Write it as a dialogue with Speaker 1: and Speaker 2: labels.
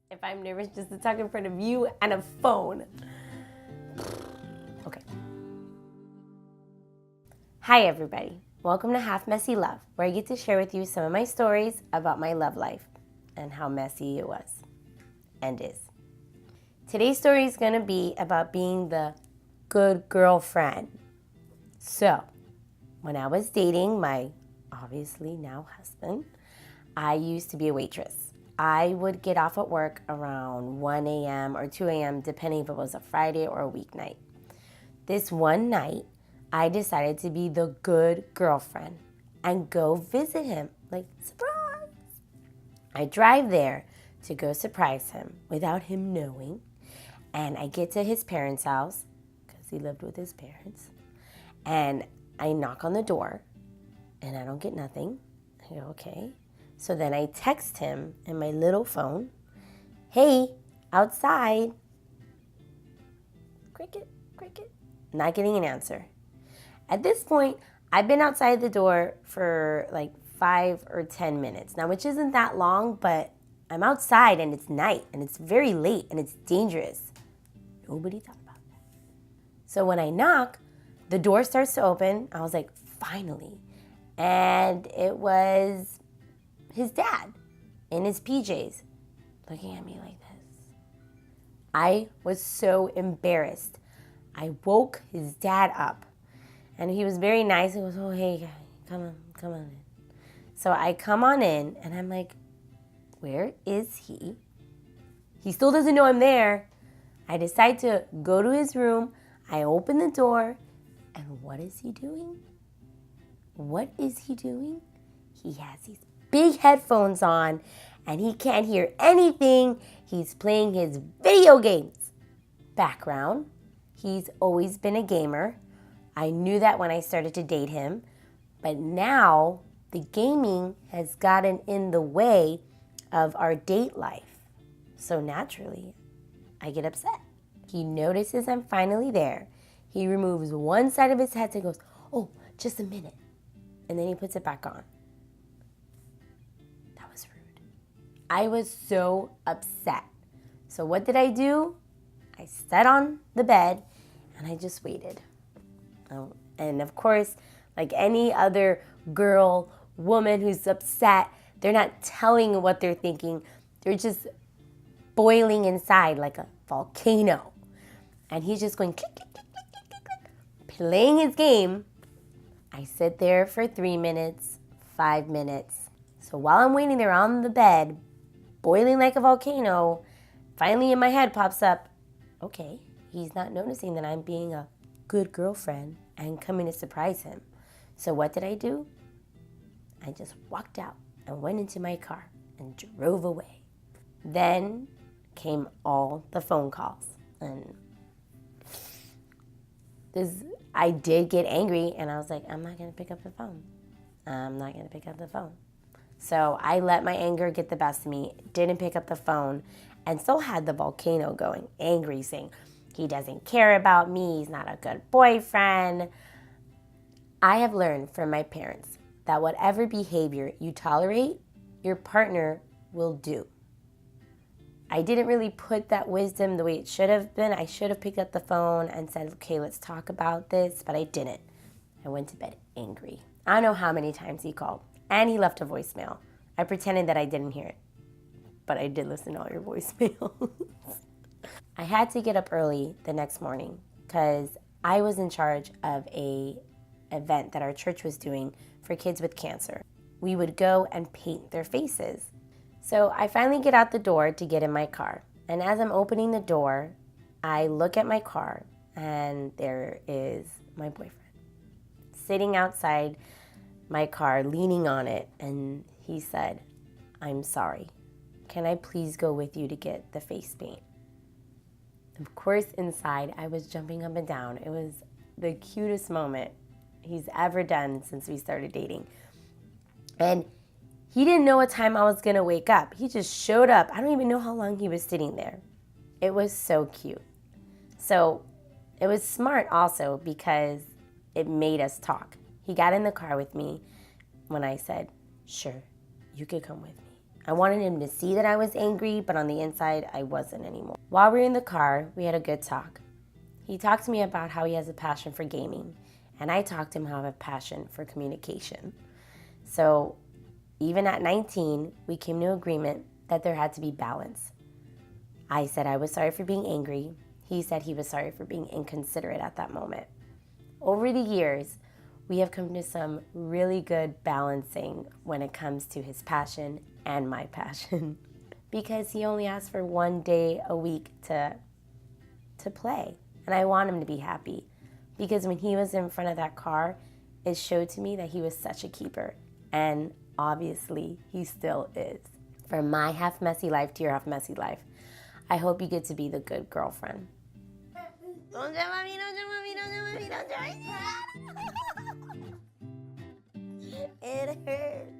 Speaker 1: if I'm nervous just to talk in front of you and a phone. Okay. Hi, everybody. Welcome to Halfmessy Love, where I get to share with you some of my stories about my love life and how messy it was and is. Today's story is going to be about being the good girlfriend. So, when I was dating my obviously now husband, I used to be a waitress. I would get off at work around 1 a.m. or 2 a.m. depending if it was a Friday or a weeknight. This one night, I decided to be the good girlfriend and go visit him. Like, surprise! I drive there to go surprise him without him knowing. And I get to his parents' house, because he lived with his parents. And I knock on the door, and I don't get nothing. I go, okay. So then I text him in my little phone, hey, outside. Cricket, cricket. Not getting an answer. At this point, I've been outside the door for like 5 or 10 minutes now, which isn't that long, but I'm outside and it's night and it's very late and it's dangerous. Nobody thought about that. So when I knock, the door starts to open. I was like, finally. And it was his dad in his PJs looking at me like this. I was so embarrassed. I woke his dad up. And he was very nice. He goes, oh, hey, come on in. So I come on in, and I'm like, where is he? He still doesn't know I'm there. I decide to go to his room. I open the door, and what is he doing? What is he doing? He has these big headphones on, and he can't hear anything. He's playing his video games. Background, he's always been a gamer. I knew that when I started to date him, but now the gaming has gotten in the way of our date life. So naturally, I get upset. He notices I'm finally there. He removes one side of his head and goes, oh, just a minute. And then he puts it back on. That was rude. I was so upset. So what did I do? I sat on the bed and I just waited. And of course, like any other girl, woman who's upset, they're not telling what they're thinking. They're just boiling inside like a volcano. And he's just going click, click, click, click, click, click, playing his game. I sit there for 3 minutes, 5 minutes. So while I'm waiting there on the bed, boiling like a volcano, finally in my head pops up, okay, he's not noticing that I'm being a good girlfriend and coming to surprise him. So what did I do? I just walked out and went into my car and drove away. Then came all the phone calls. And I did get angry and I was like, I'm not going to pick up the phone. I'm not going to pick up the phone. So I let my anger get the best of me, didn't pick up the phone, and still had the volcano going, angry, saying, he doesn't care about me, he's not a good boyfriend. I have learned from my parents that whatever behavior you tolerate, your partner will do. I didn't really put that wisdom the way it should have been. I should have picked up the phone and said, okay, let's talk about this, but I didn't. I went to bed angry. I don't know how many times he called, and he left a voicemail. I pretended that I didn't hear it, but I did listen to all your voicemails. I had to get up early the next morning because I was in charge of an event that our church was doing for kids with cancer. We would go and paint their faces. So I finally get out the door to get in my car. And as I'm opening the door, I look at my car and there is my boyfriend sitting outside my car, leaning on it. And he said, I'm sorry. Can I please go with you to get the face paint? Of course, inside, I was jumping up and down. It was the cutest moment he's ever done since we started dating. And he didn't know what time I was going to wake up. He just showed up. I don't even know how long he was sitting there. It was so cute. So it was smart also because it made us talk. He got in the car with me when I said, sure, you could come with me. I wanted him to see that I was angry, but on the inside, I wasn't anymore. While we were in the car, we had a good talk. He talked to me about how he has a passion for gaming, and I talked to him how I have a passion for communication. So even at 19, we came to agreement that there had to be balance. I said I was sorry for being angry. He said he was sorry for being inconsiderate at that moment. Over the years, we have come to some really good balancing when it comes to his passion and my passion because he only asks for 1 day a week to play. And I want him to be happy because when he was in front of that car, it showed to me that he was such a keeper. And obviously, he still is. From my half-messy life to your half-messy life, I hope you get to be the good girlfriend. Don't jump on me, don't jump on me, don't jump on me, don't jump on me. It hurts.